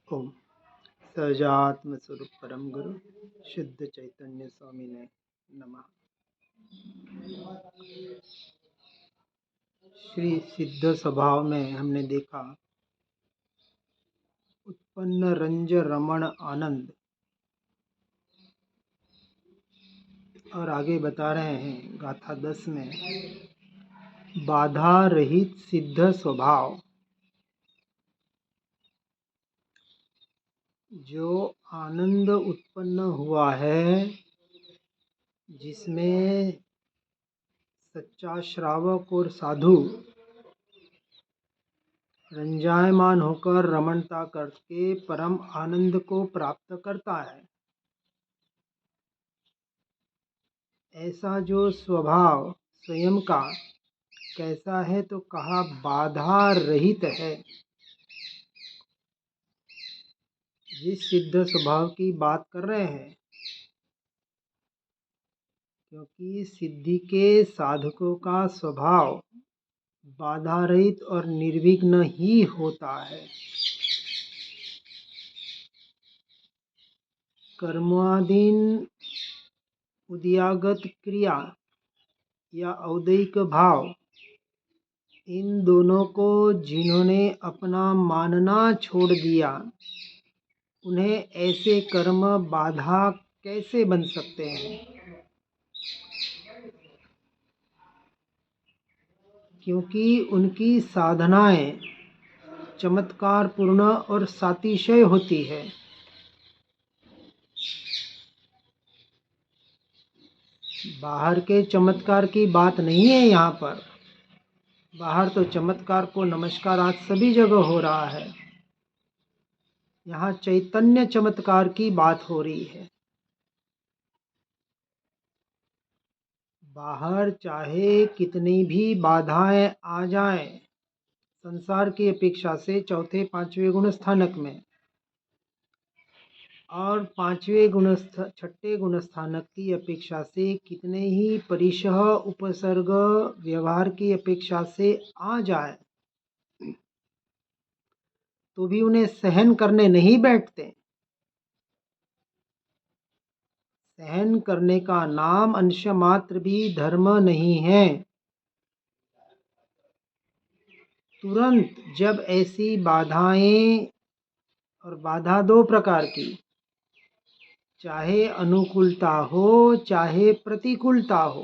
ओम सहजात्म स्वरूप परम गुरु शुद्ध चैतन्य स्वामी ने नमः। श्री सिद्ध स्वभाव में हमने देखा उत्पन्न रंज रमण आनंद, और आगे बता रहे हैं गाथा 10 में बाधा रहित सिद्ध स्वभाव। जो आनंद उत्पन्न हुआ है, जिसमें सच्चा श्रावक और साधु रंजायमान होकर रमणता करके परम आनंद को प्राप्त करता है, ऐसा जो स्वभाव स्वयं का कैसा है तो कहा बाधा रहित है। जिस सिद्ध स्वभाव की बात कर रहे हैं, क्योंकि सिद्धि के साधकों का स्वभाव बाधा रहित और निर्विघ्न ही होता है। कर्माधीन उद्यागत क्रिया या औदैक भाव, इन दोनों को जिन्होंने अपना मानना छोड़ दिया, उन्हें ऐसे कर्म बाधा कैसे बन सकते हैं? क्योंकि उनकी साधनाएं चमत्कार पूर्ण और सातिशय होती है। बाहर के चमत्कार की बात नहीं है यहाँ पर। बाहर तो चमत्कार को नमस्कार आज सभी जगह हो रहा है। यहाँ चैतन्य चमत्कार की बात हो रही है। बाहर चाहे कितनी भी बाधाएं आ जाएं, संसार की अपेक्षा से चौथे पांचवें गुण स्थानक में और छठे गुण स्थानक की अपेक्षा से कितने ही परिशह उपसर्ग व्यवहार की अपेक्षा से आ जाए, तो भी उन्हें सहन करने नहीं बैठते। सहन करने का नाम अंश मात्र भी धर्म नहीं है। तुरंत जब ऐसी बाधाएं, और बाधा दो प्रकार की, चाहे अनुकूलता हो चाहे प्रतिकूलता हो।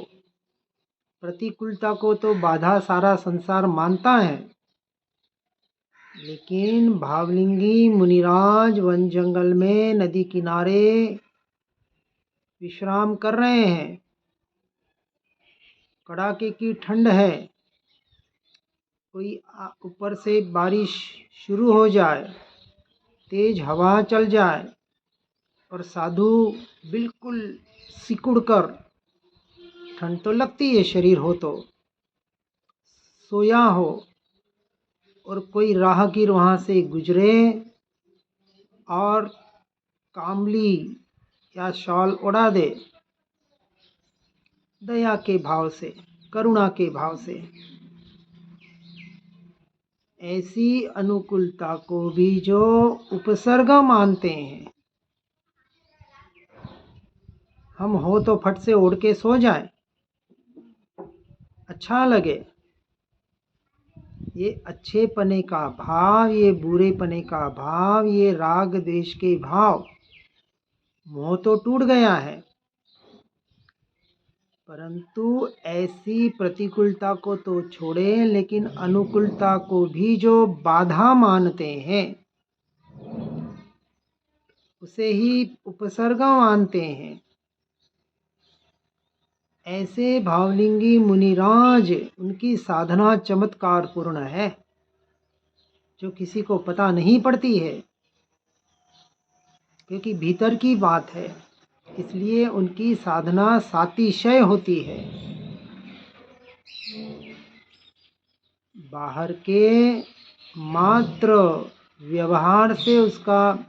प्रतिकूलता को तो बाधा सारा संसार मानता है, लेकिन भावलिंगी मुनिराज वन जंगल में नदी किनारे विश्राम कर रहे हैं। कड़ाके की ठंड है, कोई ऊपर से बारिश शुरू हो जाए, तेज हवा चल जाए और साधु बिल्कुल सिकुड़ कर, ठंड तो लगती है शरीर हो तो, सोया हो, और कोई राहगीर वहाँ से गुजरे और कामली या शॉल उड़ा दे, दया के भाव से, करुणा के भाव से। ऐसी अनुकूलता को भी जो उपसर्ग मानते हैं, हम हो तो फट से उड़ के सो जाएं, अच्छा लगे, ये अच्छे पने का भाव, ये बुरे पने का भाव, ये राग द्वेष के भाव, मोह तो टूट गया है। परंतु ऐसी प्रतिकूलता को तो छोड़े, लेकिन अनुकूलता को भी जो बाधा मानते हैं, उसे ही उपसर्ग मानते हैं। ऐसे भावलिंगी मुनिराज, उनकी साधना चमत्कार पूर्ण है, जो किसी को पता नहीं पड़ती है, क्योंकि भीतर की बात है, इसलिए उनकी साधना सातिशय होती है। बाहर के मात्र व्यवहार से उसका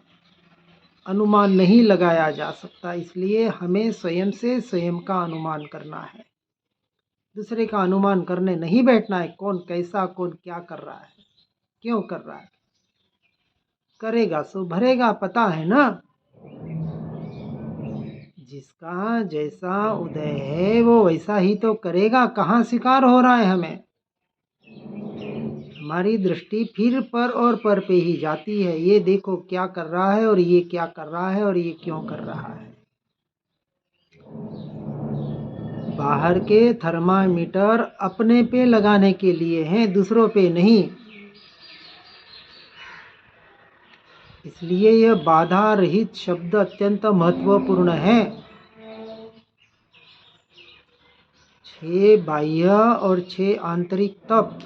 अनुमान नहीं लगाया जा सकता, इसलिए हमें स्वयं से स्वयं का अनुमान करना है। दूसरे का अनुमान करने नहीं बैठना है, कौन कैसा, कौन क्या कर रहा है, क्यों कर रहा है। करेगा सो भरेगा, पता है ना। जिसका जैसा उदय है वो वैसा ही तो करेगा। कहाँ शिकार हो रहा है हमें? हमारी दृष्टि फिर पर और पर पे ही जाती है। ये देखो क्या कर रहा है, और ये क्या कर रहा है, और ये क्यों कर रहा है। बाहर के थर्मामीटर अपने पे लगाने के लिए हैं, दूसरों पे नहीं। इसलिए यह बाधा रहित शब्द अत्यंत महत्वपूर्ण है। 6 बाह्य और 6 आंतरिक तप।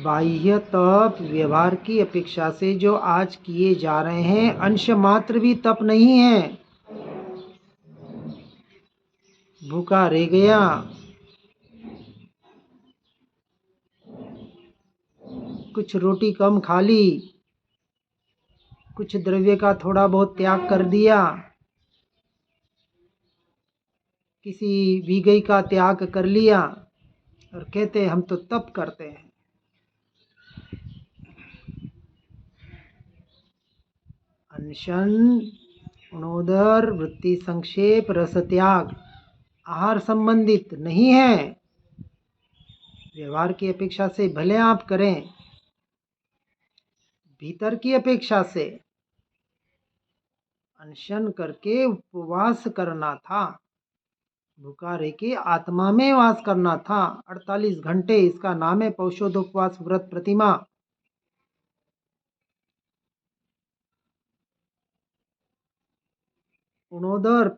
बाह्य तप व्यवहार की अपेक्षा से जो आज किए जा रहे हैं अंश मात्र भी तप नहीं है। भूखा रह गया, कुछ रोटी कम खा ली, कुछ द्रव्य का थोड़ा बहुत त्याग कर दिया, किसी विगई का त्याग कर लिया, और कहते हम तो तप करते हैं। अनशन, गुणोदर, वृत्ति संक्षेप, रस त्याग आहार संबंधित नहीं है। व्यवहार की अपेक्षा से भले आप करें, भीतर की अपेक्षा से अनशन करके उपवास करना था, भूखा रह के आत्मा में वास करना था 48 घंटे। इसका नाम है पौषोदोपवास व्रत प्रतिमा। गुणोदर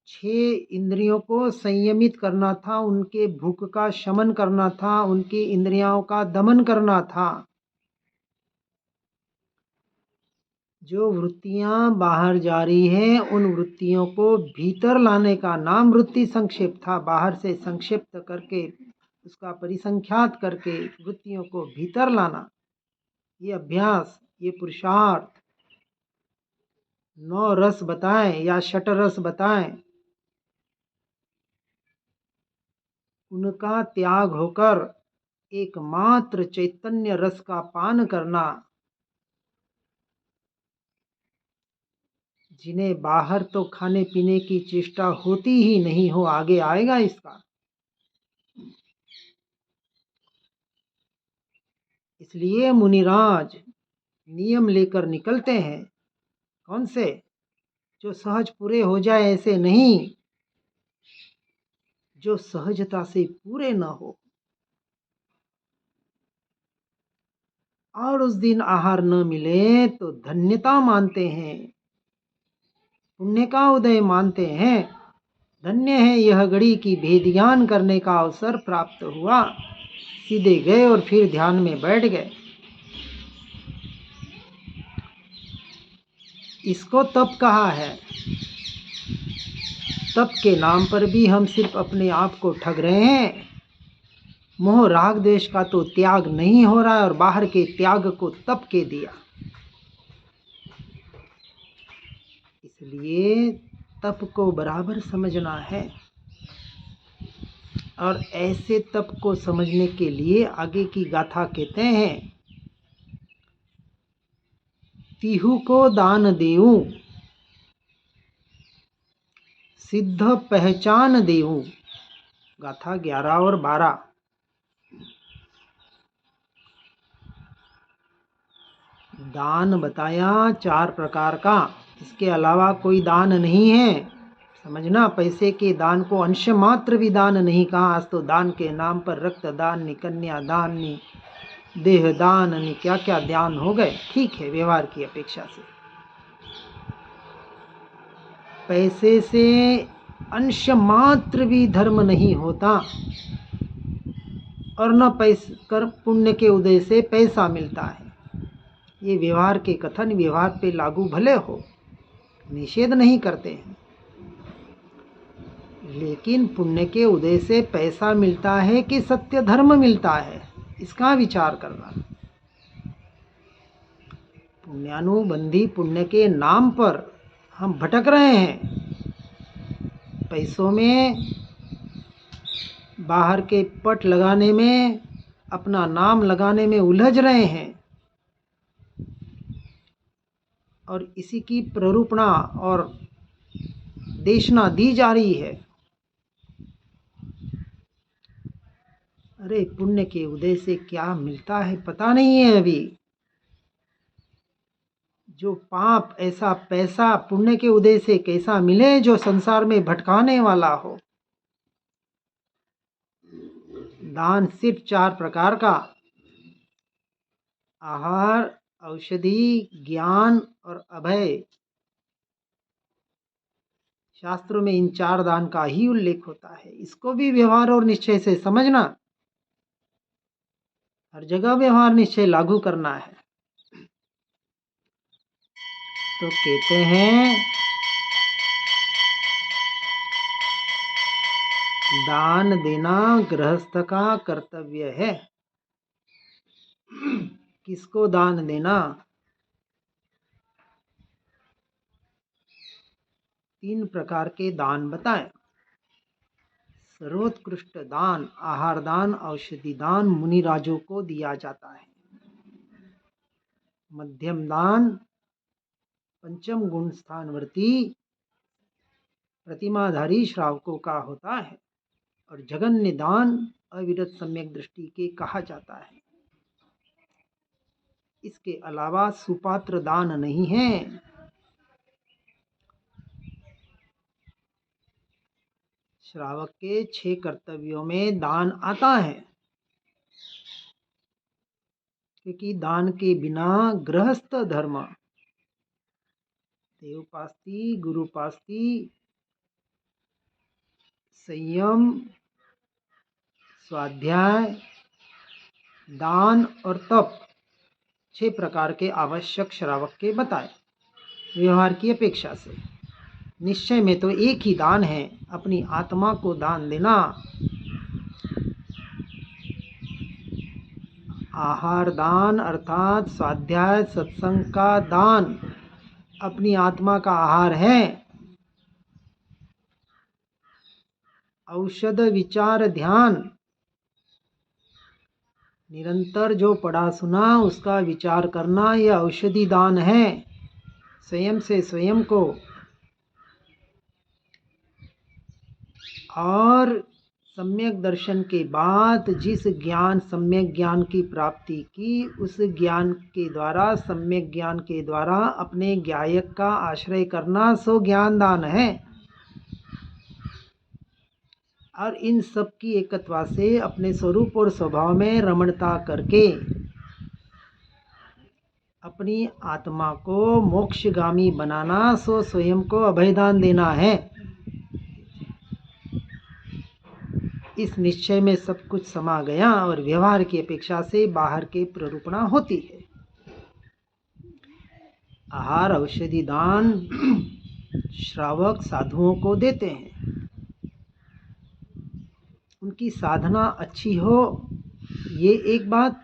6 इंद्रियों को संयमित करना था, उनके भूख का शमन करना था, उनकी इंद्रियों का दमन करना था। जो वृत्तियां बाहर जा रही हैं उन वृत्तियों को भीतर लाने का नाम वृत्ति संक्षेप था। बाहर से संक्षिप्त करके उसका परिसंख्यात करके वृत्तियों को भीतर लाना, ये अभ्यास, ये पुरुषार्थ। 9 रस बताएं या षट रस बताएं, उनका त्याग होकर एकमात्र चैतन्य रस का पान करना। जिन्हें बाहर तो खाने पीने की चेष्टा होती ही नहीं हो, आगे आएगा इसका। इसलिए मुनिराज नियम लेकर निकलते हैं। कौन से? जो सहज पूरे हो जाए ऐसे नहीं, जो सहजता से पूरे न हो। और उस दिन आहार न मिले तो धन्यता मानते हैं, पुण्य का उदय मानते हैं। धन्य है यह घड़ी की भेद ज्ञान करने का अवसर प्राप्त हुआ। सीधे गए और फिर ध्यान में बैठ गए। इसको तप कहा है। तप के नाम पर भी हम सिर्फ अपने आप को ठग रहे हैं। मोह राग द्वेष का तो त्याग नहीं हो रहा है, और बाहर के त्याग को तप के दिया। इसलिए तप को बराबर समझना है। और ऐसे तप को समझने के लिए आगे की गाथा कहते हैं, तिहु को दान देऊं, सिद्ध पहचान देऊं। गाथा 11 और 12। दान बताया 4 प्रकार का, इसके अलावा कोई दान नहीं है। समझना, पैसे के दान को अंश मात्र भी दान नहीं कहा। आज तो दान के नाम पर रक्त दान, नि कन्या दान, नि देह दान, नि क्या क्या दान हो गए। ठीक है, व्यवहार की अपेक्षा से पैसे से अंश मात्र भी धर्म नहीं होता, और न पैसे कर पुण्य के उदय से पैसा मिलता है। ये व्यवहार के कथन व्यवहार पे लागू भले हो, निषेध नहीं करते हैं, लेकिन पुण्य के उदय से पैसा मिलता है कि सत्य धर्म मिलता है, इसका विचार करना। पुण्यानुबंधी पुण्य के नाम पर हम भटक रहे हैं। पैसों में, बाहर के पट लगाने में, अपना नाम लगाने में उलझ रहे हैं और इसी की प्ररूपणा और देशना दी जा रही है। अरे पुण्य के उदय से क्या मिलता है पता नहीं है अभी। जो पाप ऐसा पैसा पुण्य के उदय से कैसा मिले जो संसार में भटकाने वाला हो। दान सिर्फ 4 प्रकार का, आहार, औषधि, ज्ञान और अभय। शास्त्रों में इन 4 दान का ही उल्लेख होता है। इसको भी व्यवहार और निश्चय से समझना, हर जगह व्यवहार निश्चय लागू करना है। तो कहते हैं दान देना गृहस्थ का कर्तव्य है। किसको दान देना? 3 प्रकार के दान बताएं। सर्वोत्कृष्ट दान आहार दान, औषधि दान मुनिराजों को दिया जाता है। मध्यम दान पंचम गुण स्थानवर्ती प्रतिमाधारी श्रावकों का होता है और जघन्य दान अविरत सम्यक दृष्टि के कहा जाता है। इसके अलावा सुपात्र दान नहीं है। श्रावक के 6 कर्तव्यों में दान आता है, क्योंकि दान के बिना गृहस्थ धर्म देवोपास्ति, गुरुपास्ति, संयम, स्वाध्याय, दान और तप 6 प्रकार के आवश्यक श्रावक के बताए। व्यवहार की अपेक्षा से निश्चय में तो एक ही दान है, अपनी आत्मा को दान देना। आहार दान अर्थात स्वाध्याय सत्संग का दान अपनी आत्मा का आहार है। औषध विचार ध्यान निरंतर जो पढ़ा सुना उसका विचार करना, यह औषधि दान है। स्वयं से स्वयं को और सम्यक दर्शन के बाद जिस ज्ञान सम्यक ज्ञान की प्राप्ति की, उस ज्ञान के द्वारा सम्यक ज्ञान के द्वारा अपने ज्ञायक का आश्रय करना, सो ज्ञान दान है। और इन सब की एकत्वा से अपने स्वरूप और स्वभाव में रमणता करके अपनी आत्मा को मोक्षगामी बनाना, सो स्वयं को अभयदान देना है। इस निश्चय में सब कुछ समा गया और व्यवहार की अपेक्षा से बाहर के प्ररूपणा होती है। आहार औषधि दान श्रावक साधुओं को देते हैं। उनकी साधना अच्छी हो ये एक बात,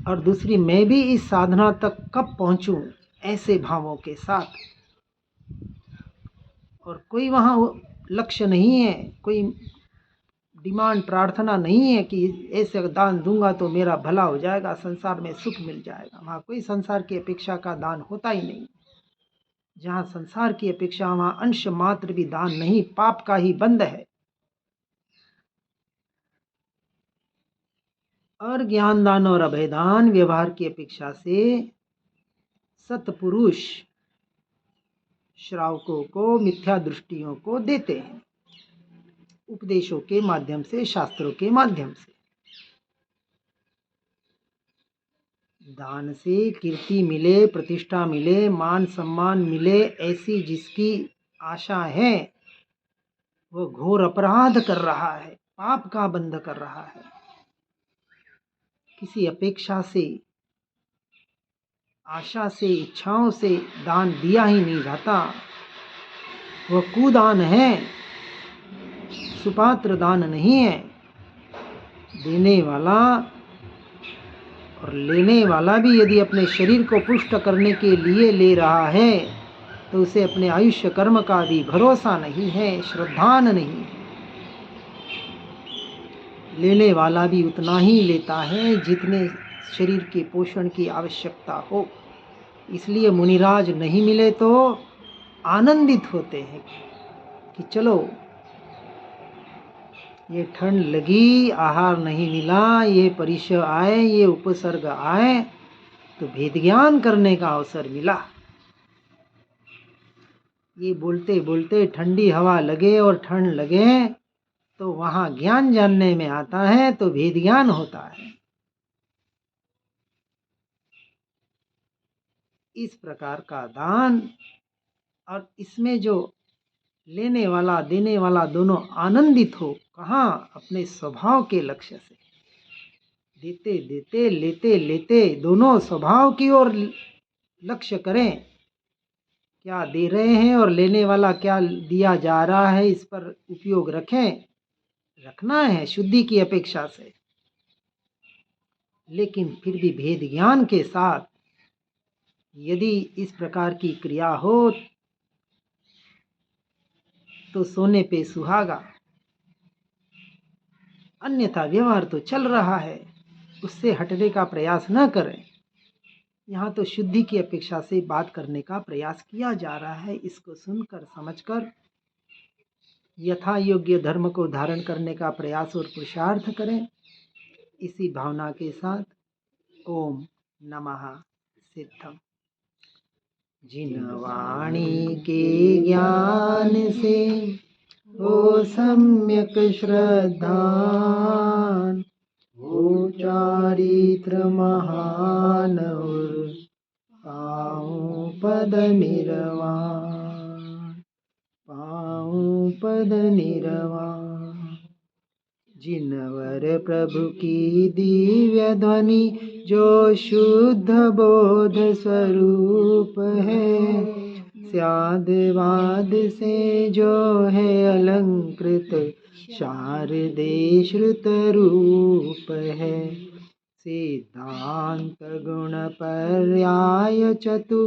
और दूसरी मैं भी इस साधना तक कब पहुंचूं, ऐसे भावों के साथ। और कोई वहाँ लक्ष्य नहीं है, कोई डिमांड प्रार्थना नहीं है कि ऐसे दान दूंगा तो मेरा भला हो जाएगा, संसार में सुख मिल जाएगा। वहाँ कोई संसार की अपेक्षा का दान होता ही नहीं। जहाँ संसार की अपेक्षा वहाँ अंश मात्र भी दान नहीं, पाप का ही बंध है। और ज्ञान दान और अभयदान व्यवहार की अपेक्षा से सत्पुरुष श्रावकों को मिथ्या दृष्टियों को देते हैं, उपदेशों के माध्यम से, शास्त्रों के माध्यम से। दान से कीर्ति मिले, प्रतिष्ठा मिले, मान सम्मान मिले, ऐसी जिसकी आशा है वो घोर अपराध कर रहा है, पाप का बंध कर रहा है। किसी अपेक्षा से, आशा से, इच्छाओं से दान दिया ही नहीं जाता, वह कुदान है, सुपात्र दान नहीं है। देने वाला और लेने वाला भी यदि अपने शरीर को पुष्ट करने के लिए ले रहा है तो उसे अपने आयुष्य कर्म का भी भरोसा नहीं है, श्रद्धान नहीं है। लेने वाला भी उतना ही लेता है जितने शरीर के पोषण की आवश्यकता हो। इसलिए मुनिराज नहीं मिले तो आनंदित होते हैं कि चलो ये ठंड लगी, आहार नहीं मिला, ये परिचय आए, ये उपसर्ग आए, तो भेद ज्ञान करने का अवसर मिला। ये बोलते बोलते ठंडी हवा लगे और ठंड लगे तो वहाँ ज्ञान जानने में आता है, तो भेद ज्ञान होता है। इस प्रकार का दान, और इसमें जो लेने वाला देने वाला दोनों आनंदित हो, कहाँ? अपने स्वभाव के लक्ष्य से देते देते लेते लेते दोनों स्वभाव की ओर लक्ष्य करें। क्या दे रहे हैं और लेने वाला क्या दिया जा रहा है, इस पर उपयोग रखना है शुद्धि की अपेक्षा से। लेकिन फिर भी भेद ज्ञान के साथ यदि इस प्रकार की क्रिया हो तो सोने पे सुहागा, अन्यथा व्यवहार तो चल रहा है, उससे हटने का प्रयास न करें। यहाँ तो शुद्धि की अपेक्षा से बात करने का प्रयास किया जा रहा है। इसको सुनकर समझकर यथा योग्य धर्म को धारण करने का प्रयास और पुरुषार्थ करें। इसी भावना के साथ ओम नमः सिद्धम। जिन वाणी के ज्ञान से हो सम्यक श्रद्धान, हो चारित्र महान और पाऊं पद निर्वाण, पाऊं पद निर्वाण। जिनवर प्रभु की दिव्य ध्वनि जो शुद्ध बोध स्वरूप है, स्यादवाद से जो है अलंकृत शारदे श्रुत रूप है, सिद्धांत गुण पर्याय चतु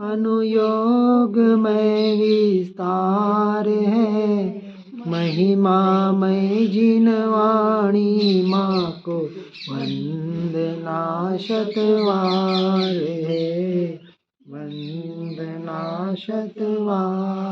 अनुयोग में विस्तार है, महिमामय जिन वाणी माँ को वंदना शतवार है, वंदना शतवार।